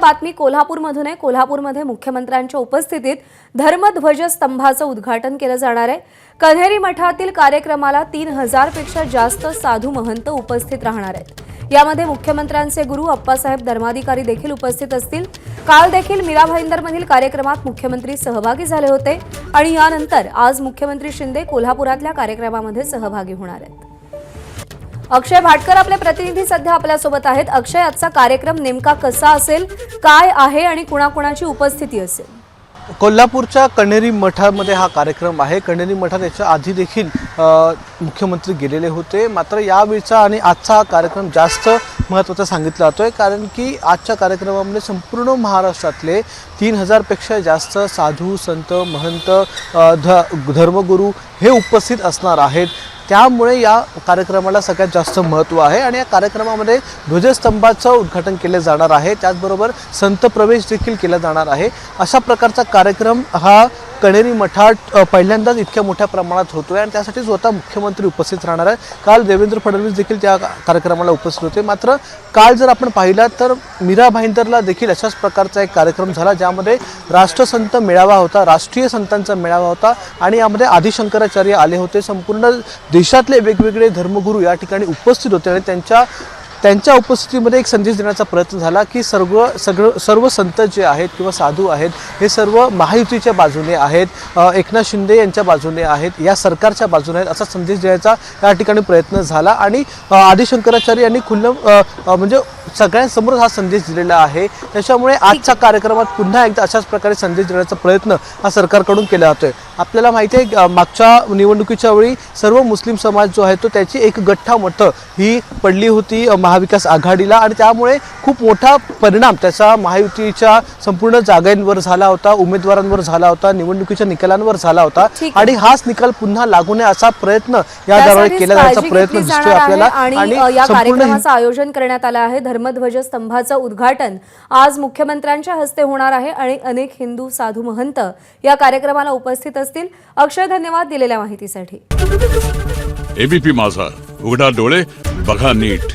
बातमी कोल्हापूरमधून आहे। कोल्हापूरमध्ये मुख्यमंत्र्यांच्या उपस्थितीत धर्मध्वज स्तंभाचं उद्घाटन केलं जाणार आहे। कन्हेरी मठातील कार्यक्रमाला 3000 पेक्षा जास्त साधू महंत उपस्थित राहणार आहेत। यामध्ये मुख्यमंत्र्यांचे गुरु अप्पासाहेब धर्माधिकारी देखील उपस्थित असतील। काल देखील मीरा भाईंदरमधील कार्यक्रमात मुख्यमंत्री सहभागी झाले होते आणि यानंतर आज मुख्यमंत्री शिंदे कोल्हापुरातल्या कार्यक्रमामध्ये सहभागी होणार आहेत। अक्षय भाटकर आपले प्रतिनिधी सध्या आपल्या सोबत आहेत। अक्षय, आजचा कार्यक्रम नेमका कसा असेल, काय आहे आणि कुणाकुणाची उपस्थिती असेल? कोल्हापूरच्या कन्हेरी मठामध्ये हा कार्यक्रम आहे। कन्हेरी मठात याच्या आधी देखील मुख्यमंत्री गेलेले होते, मात्र यावेळचा आणि आजचा हा कार्यक्रम जास्त महत्त्वाचा सांगितला जातोय, कारण की आजच्या कार्यक्रमामध्ये संपूर्ण महाराष्ट्रातले 3000 पेक्षा जास्त साधू संत महंत धर्मगुरू हे उपस्थित असणार आहेत। त्यामुळे या कार्यक्रमाला सगळ्यात जास्त महत्त्व आहे आणि या कार्यक्रमामध्ये ध्वजस्तंभाचं उद्घाटन केले जाणार आहे, त्याचबरोबर संत प्रवेश देखील केला जाणार आहे। अशा प्रकारचा कार्यक्रम हा कन्हेरी मठात पहिल्यांदाच इतक्या मोठ्या प्रमाणात होतोय आणि त्यासाठी स्वतः मुख्यमंत्री उपस्थित राहणार आहे। काल देवेंद्र फडणवीस देखील त्या कार्यक्रमाला उपस्थित होते, मात्र काल जर आपण पाहिलं तर मीरा भाईंदरला देखील अशाच प्रकारचा एक कार्यक्रम झाला, ज्यामध्ये राष्ट्रसंत मेळावा होता, राष्ट्रीय संतांचा मेळावा होता आणि यामध्ये आदिशंकराचार्य आले होते। संपूर्ण देशातले वेगवेगळे धर्मगुरू या ठिकाणी उपस्थित होते आणि त्यांच्या उपस्थितीमध्ये एक संदेश देण्याचा प्रयत्न झाला की सर्व संत जे आहेत किंवा साधू आहेत हे सर्व महायुतीच्या बाजूने आहेत, एकनाथ शिंदे यांच्या बाजूने आहेत, या सरकारच्या बाजूने आहेत, असा संदेश देण्याचा या ठिकाणी प्रयत्न झाला आणि आदिशंकराचार्य यांनी म्हणजे सगळ्यांसमोर हा संदेश दिलेला आहे। त्याच्यामुळे आजच्या कार्यक्रमात पुन्हा एकदा अशाच प्रकारे संदेश देण्याचा प्रयत्न हा सरकारकडून केला जातोय। आपल्याला माहिती आहे मागच्या निवडणुकीच्या वेळी सर्व मुस्लिम समाज जो आहे तो त्याची एक गठ्ठा मठं ही पडली होती महाविकास आघाडीला आणि त्यामुळे खूप मोठा परिणाम त्याचा महायुतीच्या संपूर्ण जागांवर झाला होता, उमेदवारांवर झाला होता, निवडणुकीच्या निकालांवर झाला होता आणि हाच निकाल पुन्हा लागू नये असा प्रयत्न या दरम्यान केला जाण्याचा प्रयत्न दिसतोय आपल्याला। आणि या कार्यक्रमाचं आयोजन करण्यात आलं आहे। धर्मध्वज स्तंभाचं उद्घाटन आज मुख्यमंत्र्यांच्या हस्ते होणार आहे आणि अनेक हिंदू साधू महंत या कार्यक्रमाला उपस्थित असतील। अक्षय, धन्यवाद दिलेल्या माहितीसाठी। एबीपी माझा, उघडा डोळे बघा नीट।